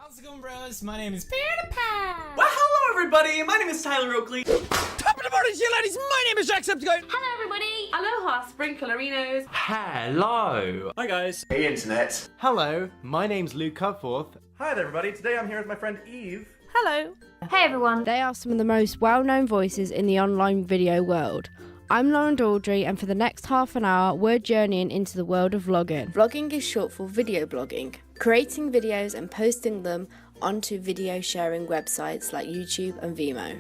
How's it going, bros? My name is Pewdiepie. Well, hello everybody, my name is Tyler Oakley. Top of the morning, you ladies. My name is Jackspecticeye. Hello everybody! Aloha, Sprinkleorinos! Hello! Hi guys. Hey internet. Hello, my name's Luke Cudforth. Hi there everybody, today I'm here with my friend Eve. Hello! Hey everyone! They are some of the most well-known voices in the online video world. I'm Lauren Daldry, and for the next half an hour, we're journeying into the world of vlogging. Vlogging is short for video blogging, creating videos and posting them onto video sharing websites like YouTube and Vimeo.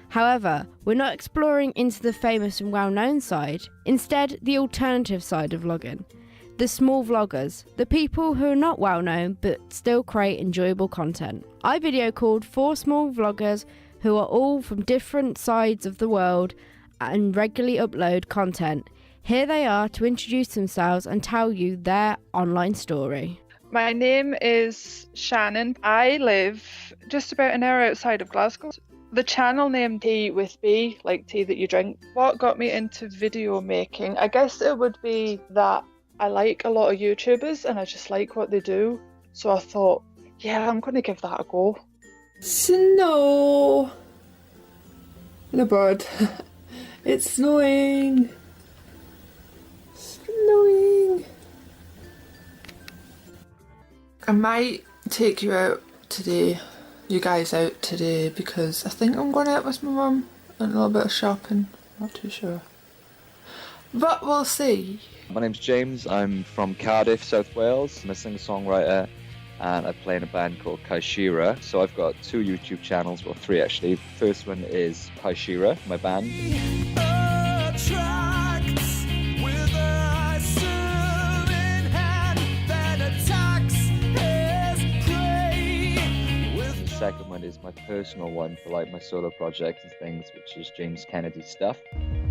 However, we're not exploring into the famous and well-known side, instead the alternative side of vlogging. The small vloggers, the people who are not well-known but still create enjoyable content. I video called 4 small vloggers who are all from different sides of the world and regularly upload content. Here they are to introduce themselves and tell you their online story. My name is Shannon. I live just about an hour outside of Glasgow. The channel name Tea with B, like tea that you drink. What got me into video making? I guess it would be that I like a lot of YouTubers and I just like what they do. So I thought, yeah, I'm going to give that a go. Snow! The bird. It's snowing! Snowing! I might take you out today, you guys out today, because I think I'm going out with my mum and a little bit of shopping. Not too sure. But we'll see. My name's James, I'm from Cardiff, South Wales. I'm a singer-songwriter and I play in a band called Kaishira. So I've got 2 YouTube channels, well 3 actually. The first one is Kaishira, my band. The second one is my personal one for like my solo projects and things, which is James Kennedy Stuff.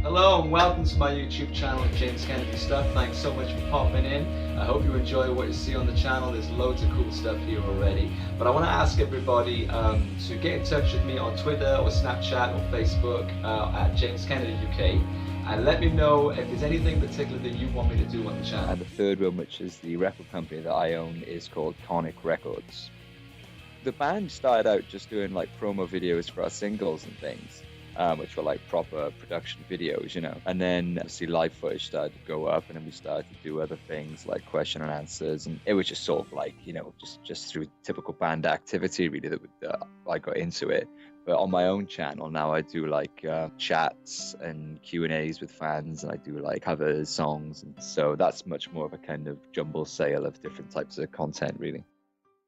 Hello and welcome to my YouTube channel, James Kennedy Stuff. Thanks so much for popping in. I hope you enjoy what you see on the channel. There's loads of cool stuff here already. But I want to ask everybody to get in touch with me on Twitter or Snapchat or Facebook at James Kennedy UK. And let me know if there's anything particular that you want me to do on the channel. And the third one, which is the record company that I own, is called Tonic Records. The band started out just doing like promo videos for our singles and things, which were like proper production videos, you know. And then obviously live footage started to go up, and then we started to do other things like question and answers, and it was just sort of like, you know, just through typical band activity really that I got into it. But on my own channel now I do like chats and Q&As with fans, and I do like covers, songs, and so that's much more of a kind of jumble sale of different types of content really.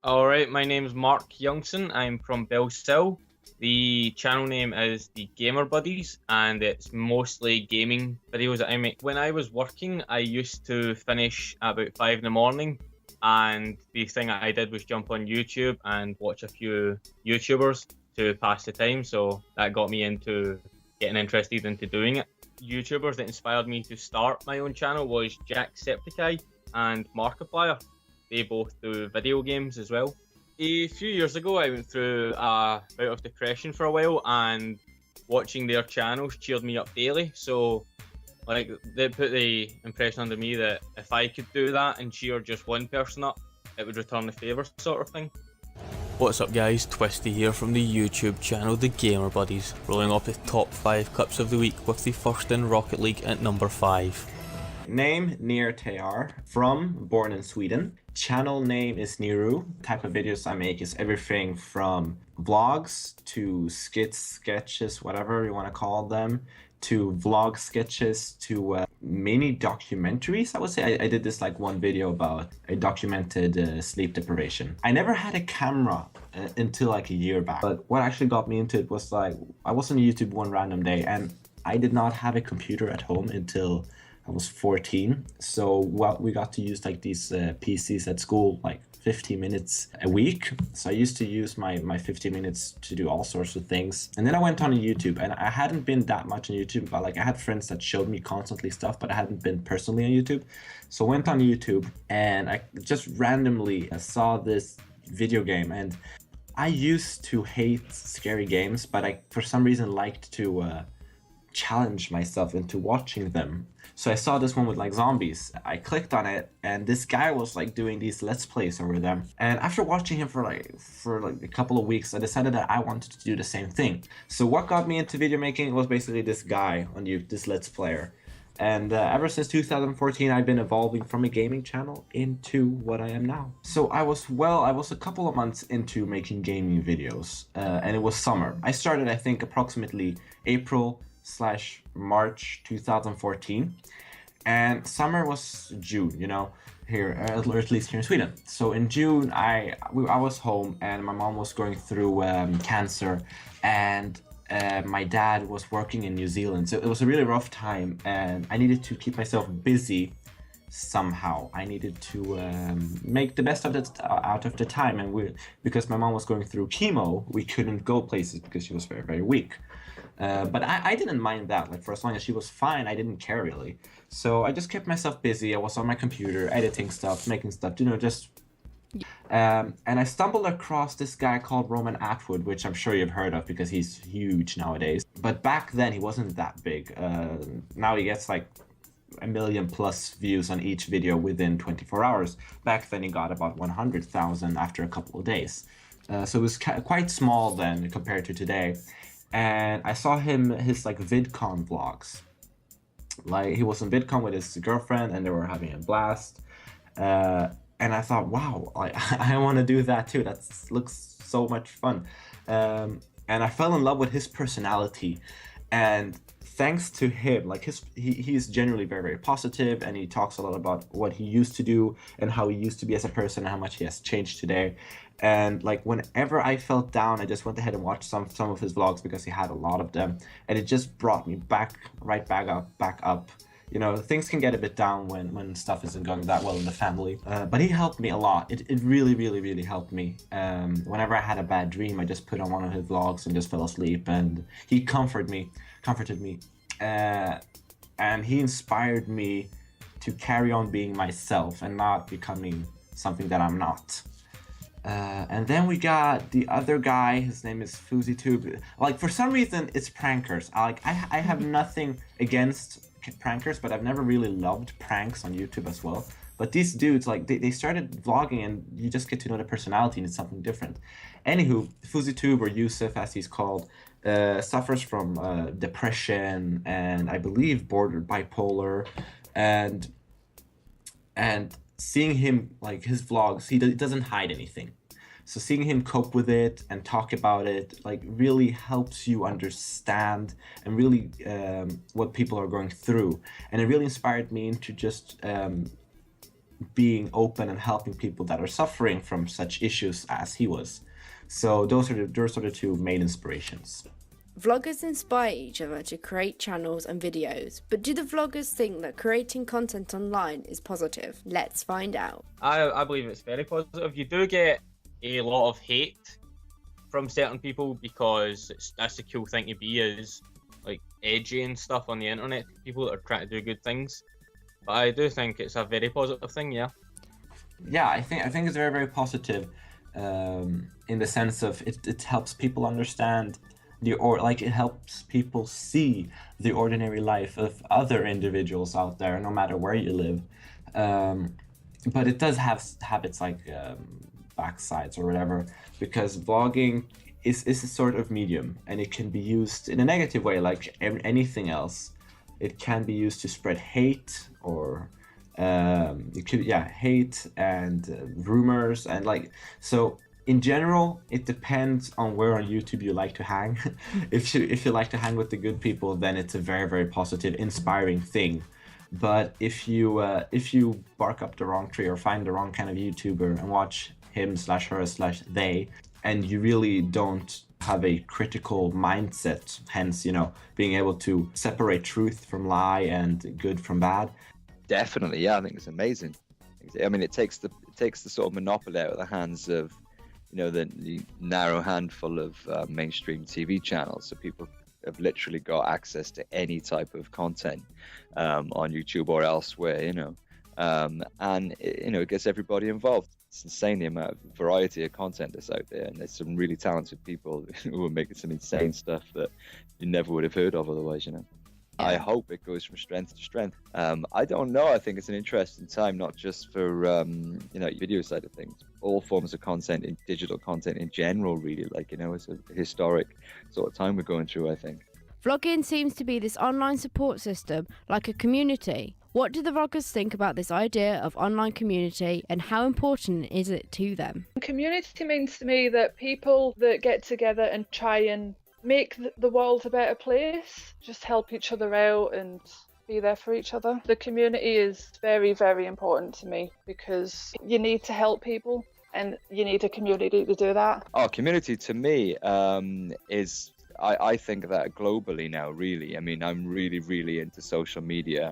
Alright, my name's Mark Youngson. I'm from Belsill. The channel name is The Gamer Buddies, and it's mostly gaming videos that I make. When I was working, I used to finish at about 5 in the morning, and the thing that I did was jump on YouTube and watch a few YouTubers to pass the time, so that got me into getting interested into doing it. YouTubers that inspired me to start my own channel was Jackspecticeye and Markiplier. They both do video games as well. A few years ago, I went through a bout of depression for a while, and watching their channels cheered me up daily. So, like, they put the impression under me that if I could do that and cheer just one person up, it would return the favour, sort of thing. What's up, guys? Twisty here from the YouTube channel, The Gamer Buddies, rolling off the top 5 clips of the week with the first in Rocket League at number 5. Name Niru, born in Sweden. Channel name is Niru. Type of videos I make is everything from vlogs to skits, sketches, whatever you want to call them, to vlog sketches, to mini documentaries, I would say. I did this like one video about a documented sleep deprivation. I never had a camera until like a year back, but what actually got me into it was like, I was on YouTube one random day and I did not have a computer at home until I was 14, so we got to use like these PCs at school like 15 minutes a week. So I used to use my 15 minutes to do all sorts of things. And then I went on YouTube, and I hadn't been that much on YouTube, but like I had friends that showed me constantly stuff, but I hadn't been personally on YouTube. So I went on YouTube and I just randomly saw this video game, and I used to hate scary games, but I for some reason liked to challenge myself into watching them. So I saw this one with like zombies. I clicked on it, and this guy was like doing these let's plays over them. And after watching him for like a couple of weeks, I decided that I wanted to do the same thing. So what got me into video making was basically this guy on YouTube, this let's player. And ever since 2014, I've been evolving from a gaming channel into what I am now. So I was a couple of months into making gaming videos, and it was summer. I started, I think, approximately April/March 2014, and summer was June, you know, here, or at least here in Sweden. So in June, I was home, and my mom was going through cancer, and my dad was working in New Zealand, so it was a really rough time, and I needed to keep myself busy somehow. I needed to make the best of it out of the time, and because my mom was going through chemo, we couldn't go places because she was very, very weak. But I didn't mind that. Like, for as long as she was fine, I didn't care really. So I just kept myself busy. I was on my computer editing stuff, making stuff, you know, just. And I stumbled across this guy called Roman Atwood, which I'm sure you've heard of because he's huge nowadays. But back then he wasn't that big. Now he gets like 1 million plus views on each video within 24 hours. Back then he got about 100,000 after a couple of days. So it was quite small then compared to today. And I saw his like VidCon vlogs. Like, he was on VidCon with his girlfriend, and they were having a blast. And I thought, wow, I want to do that too. That looks so much fun. And I fell in love with his personality. And thanks to him, like he's generally very, very positive, and he talks a lot about what he used to do and how he used to be as a person and how much he has changed today. And like, whenever I felt down, I just went ahead and watched some of his vlogs because he had a lot of them, and it just brought me back up. You know, things can get a bit down when stuff isn't going that well in the family. But he helped me a lot. It really, really, really helped me. Whenever I had a bad dream, I just put on one of his vlogs and just fell asleep. And he comforted me. And he inspired me to carry on being myself and not becoming something that I'm not. And then we got the other guy. His name is FuzzyTube. Like, for some reason, it's prankers. I have nothing against prankers, but I've never really loved pranks on YouTube as well. But these dudes, like, they started vlogging, and you just get to know the personality, and it's something different. Anywho, FuzzyTube, or Yusuf as he's called, suffers from depression and I believe bipolar, and seeing him, like, his vlogs, he doesn't hide anything. So seeing him cope with it and talk about it, like, really helps you understand and really what people are going through. And it really inspired me into just being open and helping people that are suffering from such issues as he was. So those are the two main inspirations. Vloggers inspire each other to create channels and videos, but do the vloggers think that creating content online is positive? Let's find out. I believe it's very positive. You do get a lot of hate from certain people because that's the cool thing to be, is like edgy and stuff on the internet, people that are trying to do good things. But I do think it's a very positive thing, yeah. Yeah, I think it's very, very positive in the sense of it helps people understand it helps people see the ordinary life of other individuals out there, no matter where you live. But it does have its like backsides or whatever, because vlogging is a sort of medium, and it can be used in a negative way, like anything else. It can be used to spread hate, or hate and rumors, and like, so in general, it depends on where on YouTube you like to hang. If you like to hang with the good people, then it's a very, very positive, inspiring thing. But if you bark up the wrong tree or find the wrong kind of YouTuber and watch him/her/they, and you really don't have a critical mindset, hence, being able to separate truth from lie and good from bad. Definitely, yeah, I think it's amazing. I mean, it takes the sort of monopoly out of the hands of, the narrow handful of mainstream TV channels. So people have literally got access to any type of content on YouTube or elsewhere, and it gets everybody involved. It's insane the amount of variety of content that's out there, and there's some really talented people who are making some insane stuff that you never would have heard of otherwise, I hope it goes from strength to strength. I don't know. I think it's an interesting time, not just for video side of things. All forms of content, in digital content in general, really. It's a historic sort of time we're going through, I think. Vlogging seems to be this online support system, like a community. What do the vloggers think about this idea of online community, and how important is it to them? Community means to me that people that get together and try and make the world a better place, just help each other out and be there for each other. The community is very, very important to me because you need to help people and you need a community to do that. Oh, community to me is... I think that globally now, really. I mean, I'm really, really into social media.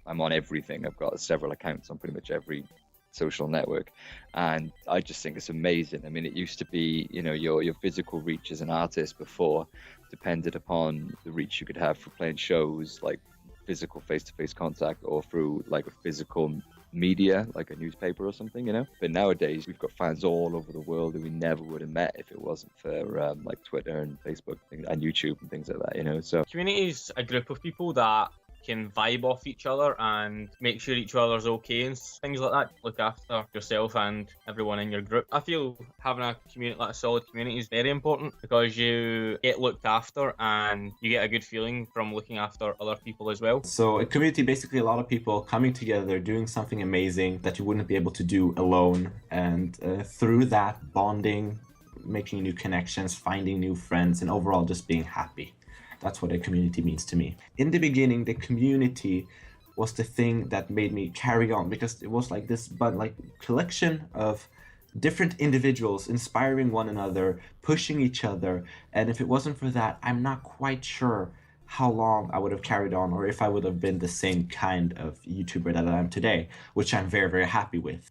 I'm on everything. I've got several accounts on pretty much every social network. And I just think it's amazing. I mean, it used to be, your physical reach as an artist before depended upon the reach you could have for playing shows, like physical face-to-face contact, or through like a physical media, like a newspaper or something, But nowadays we've got fans all over the world that we never would have met if it wasn't for like Twitter and Facebook and YouTube and things like that, So Community is a group of people that can vibe off each other and make sure each other's okay and things like that. Look after yourself and everyone in your group. I feel having a community, like a solid community, is very important because you get looked after and you get a good feeling from looking after other people as well. So a community, basically a lot of people coming together, doing something amazing that you wouldn't be able to do alone, and through that bonding, making new connections, finding new friends, and overall just being happy. That's what a community means to me. In the beginning, the community was the thing that made me carry on, because it was like this collection of different individuals inspiring one another, pushing each other. And if it wasn't for that, I'm not quite sure how long I would have carried on, or if I would have been the same kind of YouTuber that I am today, which I'm very, very happy with.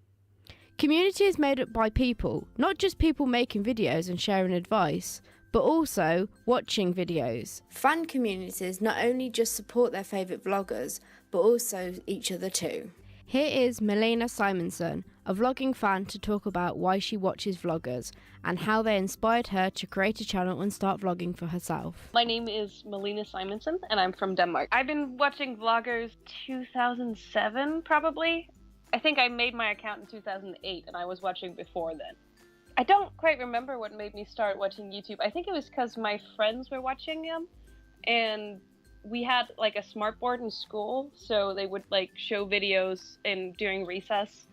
Community is made up by people, not just people making videos and sharing advice, but also watching videos. Fan communities not only just support their favourite vloggers, but also each other too. Here is Malene Simonsene, a vlogging fan, to talk about why she watches vloggers and how they inspired her to create a channel and start vlogging for herself. My name is Malene Simonsene and I'm from Denmark. I've been watching vloggers 2007 probably. I think I made my account in 2008 and I was watching before then. I don't quite remember what made me start watching YouTube. I think it was because my friends were watching them, and we had like a smartboard in school, so they would like show videos during recess,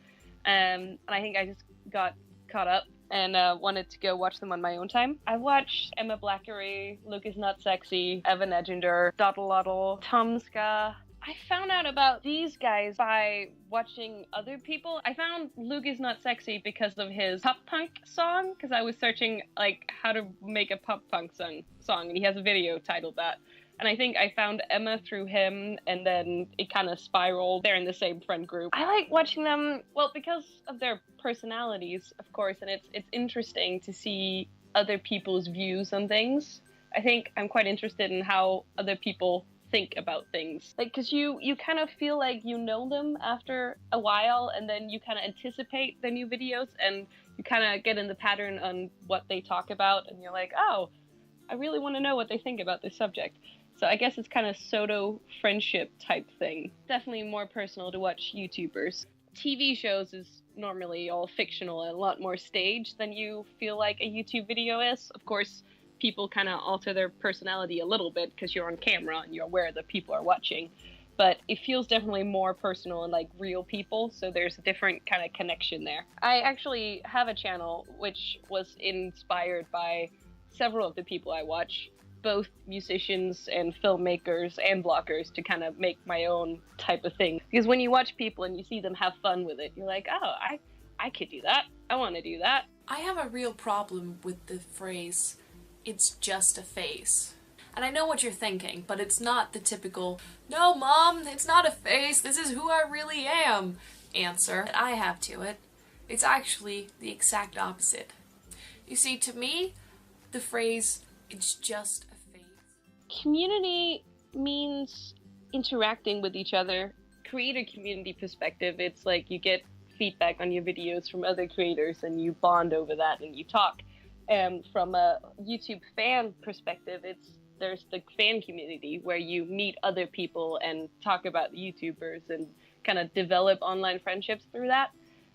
and I think I just got caught up and wanted to go watch them on my own time. I watched Emma Blackery, LukeisNotSexy, Evan Edinger, doodlevloggle, Tomska. I found out about these guys by watching other people. I found LukeisNotSexy because of his pop punk song, because I was searching like how to make a pop punk song, and he has a video titled that. And I think I found Emma through him, and then it kind of spiraled. They're in the same friend group. I like watching them, well, because of their personalities, of course, and it's interesting to see other people's views on things. I think I'm quite interested in how other people think about things, like, because you kind of feel like you know them after a while, and then you kind of anticipate their new videos, and you kind of get in the pattern on what they talk about, and you're like, oh, I really want to know what they think about this subject. So I guess it's kind of pseudo friendship type thing. Definitely more personal to watch YouTubers. TV shows is normally all fictional and a lot more staged than you feel like a YouTube video is. Of course, people kind of alter their personality a little bit because you're on camera and you're aware that people are watching, but it feels definitely more personal and like real people, so there's a different kind of connection there. I actually have a channel which was inspired by several of the people I watch, both musicians and filmmakers and bloggers, to kind of make my own type of thing. Because when you watch people and you see them have fun with it, you're like, oh, I could do that. I want to do that. I have a real problem with the phrase, "It's just a face." And I know what you're thinking, but it's not the typical, "No, Mom, it's not a face, this is who I really am," answer that I have to it. It's actually the exact opposite. You see, to me, the phrase, "It's just a face." Community means interacting with each other. Creator community perspective, it's like you get feedback on your videos from other creators and you bond over that and you talk. From a YouTube fan perspective, there's the fan community where you meet other people and talk about YouTubers and kind of develop online friendships through that.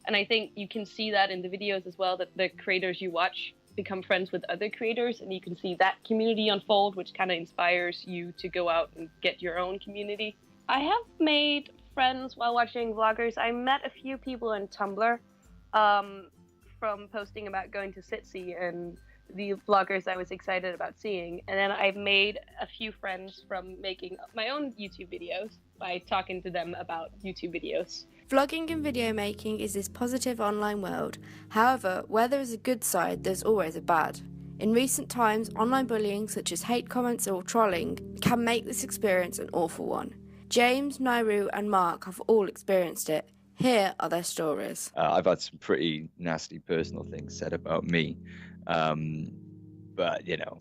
And I think you can see that in the videos as well, that the creators you watch become friends with other creators, and you can see that community unfold, which kind of inspires you to go out and get your own community. I have made friends while watching vloggers. I met a few people on Tumblr from posting about going to Sitsy and the vloggers I was excited about seeing. And then I've made a few friends from making my own YouTube videos by talking to them about YouTube videos. Vlogging and video making is this positive online world. However, where there is a good side, there's always a bad. In recent times, online bullying such as hate comments or trolling can make this experience an awful one. James, Niru and Mark have all experienced it. Here are their stories. I've had some pretty nasty personal things said about me. But, you know,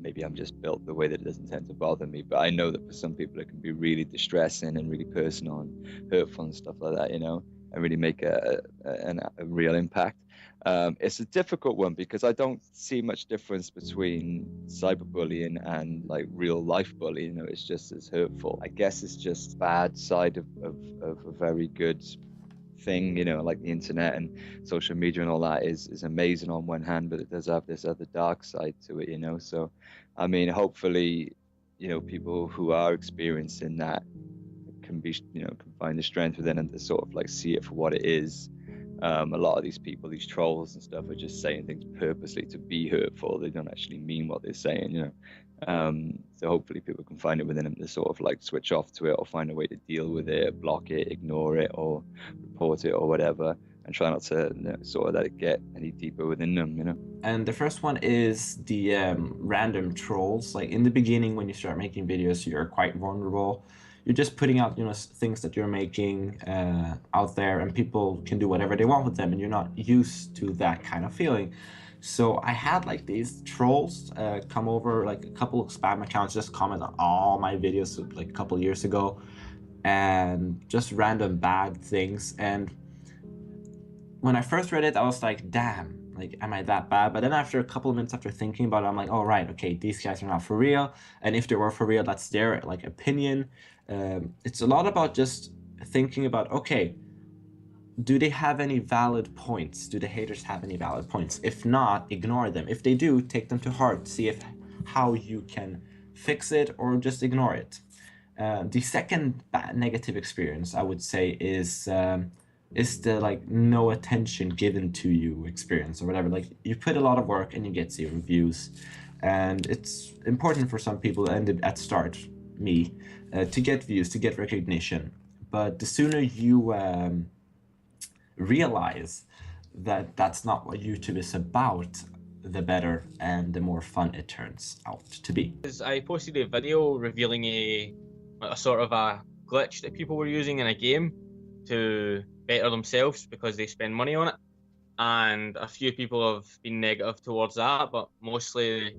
maybe I'm just built the way that it doesn't tend to bother me. But I know that for some people it can be really distressing and really personal and hurtful and stuff like that, you know, and really make a real impact. It's a difficult one because I don't see much difference between cyberbullying and like real life bullying. You know, it's just as hurtful. I guess it's just bad side of a very good thing, you know, like the internet and social media and all that is amazing on one hand, but it does have this other dark side to it, you know. So I mean, hopefully, you know, people who are experiencing that can be, you know, can find the strength within and to sort of like see it for what it is. A lot of these people, these trolls and stuff, are just saying things purposely to be hurtful. They don't actually mean what they're saying, you know. So hopefully people can find it within them to sort of like switch off to it or find a way to deal with it, block it, ignore it, or report it or whatever, and try not to, you know, sort of let it get any deeper within them, you know. And the first one is the random trolls. Like in the beginning, when you start making videos, you're quite vulnerable. You're just putting out, you know, things that you're making out there, and people can do whatever they want with them, and you're not used to that kind of feeling. So I had like these trolls come over, like a couple of spam accounts, just comment on all my videos like a couple of years ago, and just random bad things. And when I first read it, I was like, damn, like, am I that bad? But then after a couple of minutes after thinking about it, I'm like, oh, right, okay, these guys are not for real. And if they were for real, that's their like opinion. It's a lot about just thinking about, okay, do they have any valid points? Do the haters have any valid points? If not, ignore them. If they do, take them to heart. See how you can fix it or just ignore it. The second negative experience, I would say, is the like no attention given to you experience or whatever. Like you put a lot of work and you get 0 views, and it's important for some people, and at start, me, to get views, to get recognition. But the sooner you realize that that's not what YouTube is about, the better and the more fun it turns out to be. I posted a video revealing a sort of a glitch that people were using in a game to better themselves because they spend money on it, and a few people have been negative towards that, but mostly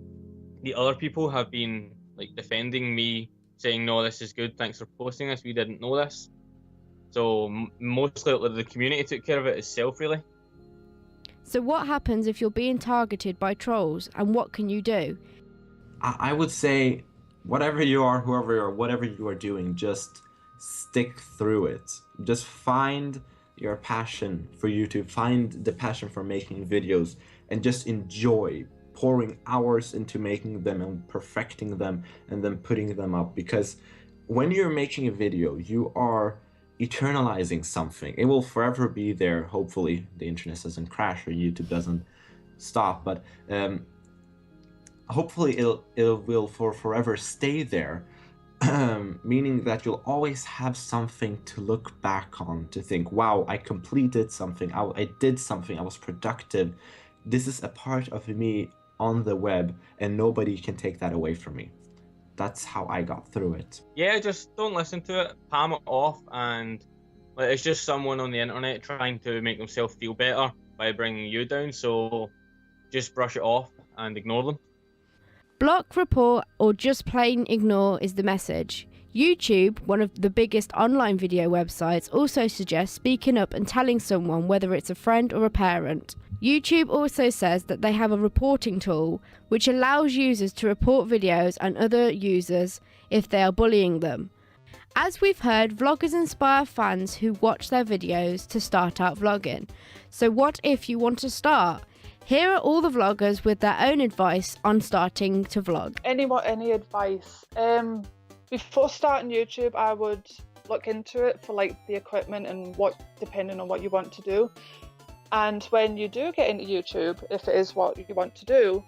the other people have been like defending me, saying, no, this is good, thanks for posting this, we didn't know this. So mostly the community took care of it itself, really. So what happens if you're being targeted by trolls, and what can you do? I would say whatever you are, whoever you are, whatever you are doing, just stick through it. Just find your passion for YouTube, find the passion for making videos, and just enjoy pouring hours into making them and perfecting them and then putting them up. Because when you're making a video, you are eternalizing something. It will forever be there. Hopefully the internet doesn't crash or YouTube doesn't stop, but hopefully it will for forever stay there. Meaning that you'll always have something to look back on, to think, wow, I completed something, I did something, I was productive. This is a part of me on the web, and nobody can take that away from me. That's how I got through it. Yeah, just don't listen to it, palm it off, and like, it's just someone on the internet trying to make themselves feel better by bringing you down, so just brush it off and ignore them. Block, report, or just plain ignore is the message. YouTube, one of the biggest online video websites, also suggests speaking up and telling someone, whether it's a friend or a parent. YouTube also says that they have a reporting tool which allows users to report videos and other users if they are bullying them. As we've heard, vloggers inspire fans who watch their videos to start out vlogging. So what if you want to start? Here are all the vloggers with their own advice on starting to vlog. Any advice? Before starting YouTube, I would look into it for like the equipment and depending on what you want to do. And when you do get into YouTube, if it is what you want to do,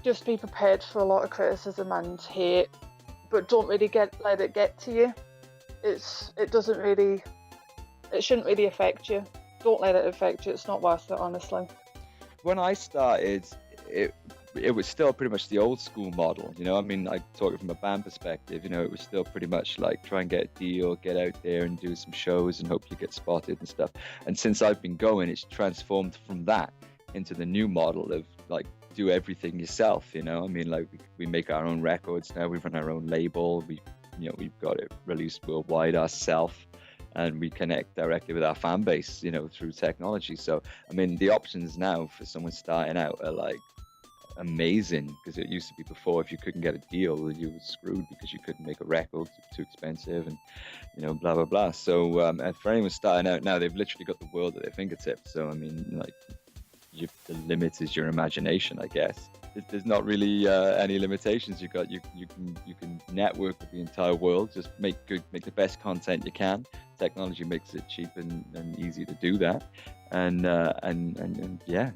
just be prepared for a lot of criticism and hate, but don't really let it get to you. It shouldn't really affect you. Don't let it affect you. It's not worth it, honestly. When I started, it was still pretty much the old school model, you know. I mean, I talk from a band perspective, you know, it was still pretty much like try and get a deal, get out there and do some shows and hope you get spotted and stuff. And since I've been going, it's transformed from that into the new model of like do everything yourself, you know. I mean, like we make our own records now, we run our own label, we've got it released worldwide ourselves, and we connect directly with our fan base, you know, through technology. So I mean, the options now for someone starting out are like amazing, because it used to be before, if you couldn't get a deal, you were screwed because you couldn't make a record, too expensive, and you know, blah blah blah. So and for anyone starting out now, they've literally got the world at their fingertips. So I mean, like, the limit is your imagination, I guess. There's not really any limitations. You can network with the entire world. Just make the best content you can. Technology makes it cheap and easy to do that, and yeah,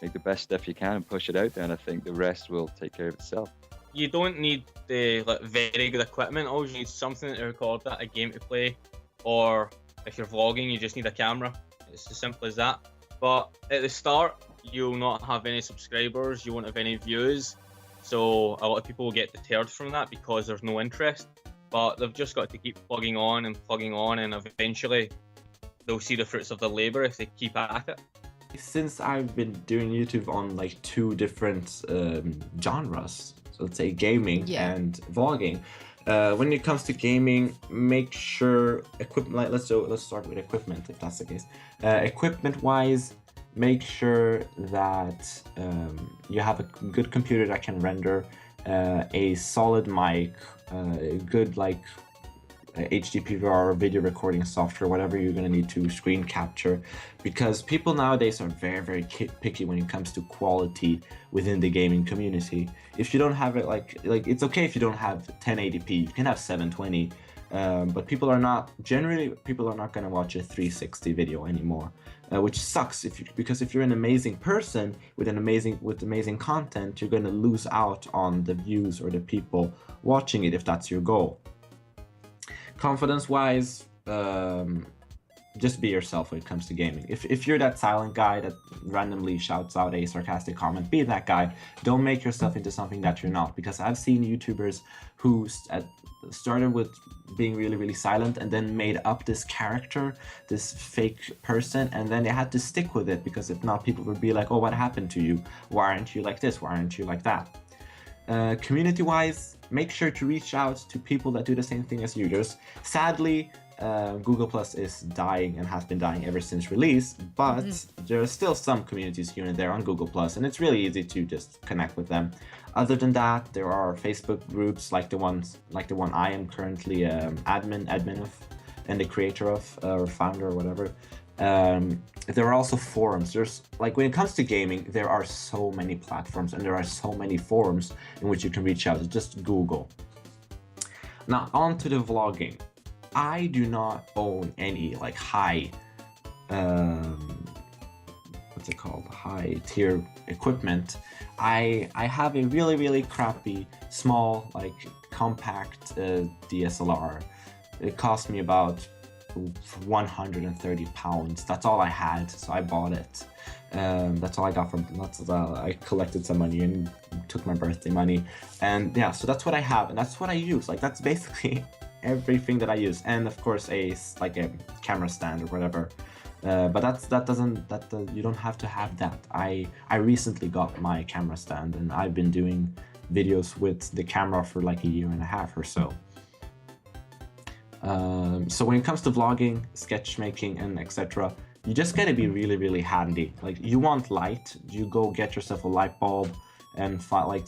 make the best stuff you can and push it out there, and I think the rest will take care of itself. You don't need the very good equipment. All you need is something to record that, a game to play, or if you're vlogging, you just need a camera. It's as simple as that. But at the start, you'll not have any subscribers, you won't have any views, so a lot of people will get deterred from that because there's no interest. But they've just got to keep plugging on, and eventually they'll see the fruits of their labour if they keep at it. Since I've been doing YouTube on like two different genres, so let's say gaming and vlogging, when it comes to gaming, make sure equipment. Like, let's start with equipment, if that's the case. Equipment-wise, make sure that you have a good computer that can render, a solid mic, good like HDPVR video recording software, whatever you're going to need to screen capture, because people nowadays are very, very picky when it comes to quality within the gaming community. If you don't have it, like it's okay if you don't have 1080p, you can have 720, but people are not going to watch a 360 video anymore, which sucks because if you're an amazing person with amazing content, you're going to lose out on the views or the people watching it if that's your goal. Confidence-wise, just be yourself when it comes to gaming. If you're that silent guy that randomly shouts out a sarcastic comment, be that guy. Don't make yourself into something that you're not, because I've seen YouTubers who started with being really, really silent and then made up this character, this fake person, and then they had to stick with it, because if not, people would be like, oh, what happened to you? Why aren't you like this? Why aren't you like that? Community-wise, make sure to reach out to people that do the same thing as you. Sadly, Google Plus is dying and has been dying ever since release, but there are still some communities here and there on Google Plus, and it's really easy to just connect with them. Other than that, there are Facebook groups like the one I am currently admin of, and the creator of, or founder or whatever. There are also forums. There's like, when it comes to gaming, there are so many platforms and there are so many forums in which you can reach out. Just Google. Now on to the vlogging. I do not own any like high tier equipment. I have a really, really crappy small like compact DSLR. It cost me about 130 pounds. That's all I had, so I bought it. That's all I got from I collected some money and took my birthday money, and yeah, so that's what I have and that's what I use. Like, that's basically everything that I use, and of course a camera stand or whatever, but you don't have to have that. I recently got my camera stand, and I've been doing videos with the camera for like a year and a half or so. So when it comes to vlogging, sketch making, and etc., you just gotta be really, really handy. Like, you want light, you go get yourself a light bulb and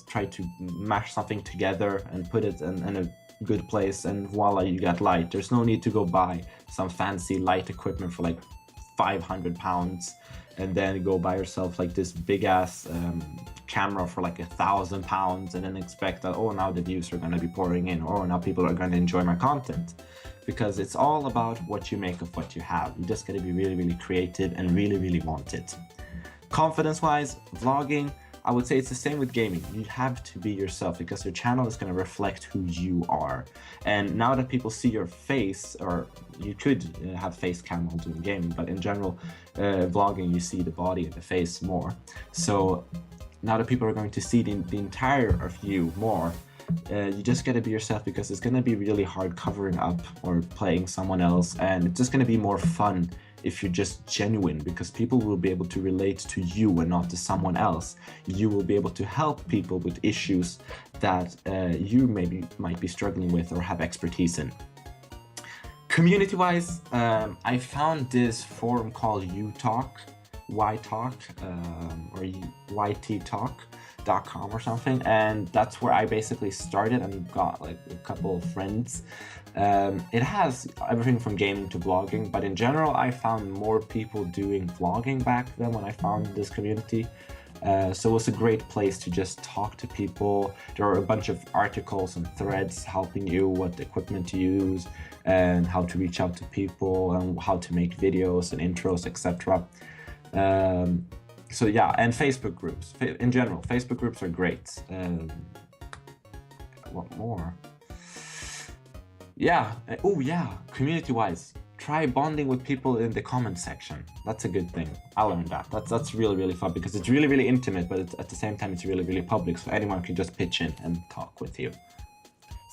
try to mash something together and put it in a good place, and voila, you got light. There's no need to go buy some fancy light equipment for like 500 pounds and then go buy yourself like this big ass camera for like 1,000 pounds and then expect that, oh, now the views are gonna be pouring in, or now people are gonna enjoy my content. Because it's all about what you make of what you have. You just gotta be really, really creative and really, really want it. Confidence-wise, vlogging, I would say it's the same with gaming. You have to be yourself because your channel is gonna reflect who you are. And now that people see your face, or you could have face cam while doing gaming, but in general, vlogging, you see the body and the face more. So now that people are going to see the entire of you more, you just gotta be yourself, because it's gonna be really hard covering up or playing someone else, and it's just gonna be more fun if you're just genuine, because people will be able to relate to you and not to someone else. You will be able to help people with issues that you might be struggling with or have expertise in. Community-wise, I found this forum called YTalk, or YTTalk.com or something, and that's where I basically started and got like a couple of friends. It has everything from gaming to vlogging, but in general I found more people doing vlogging back then when I found this community. So it was a great place to just talk to people. There are a bunch of articles and threads helping you what equipment to use and how to reach out to people and how to make videos and intros, etc. So yeah, and Facebook groups. In general, Facebook groups are great. What more? Yeah, oh yeah, community-wise, try bonding with people in the comment section. That's a good thing. I learned that. That's really, really fun, because it's really, really intimate, but at the same time, it's really, really public, so anyone can just pitch in and talk with you.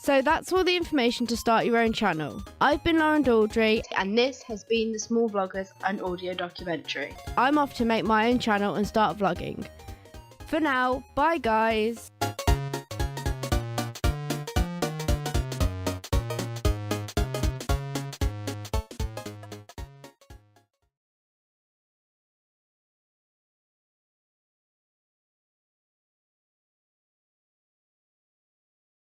So that's all the information to start your own channel. I've been Lauren Daldry, and this has been the Small Vloggers and Audio Documentary. I'm off to make my own channel and start vlogging. For now, bye guys!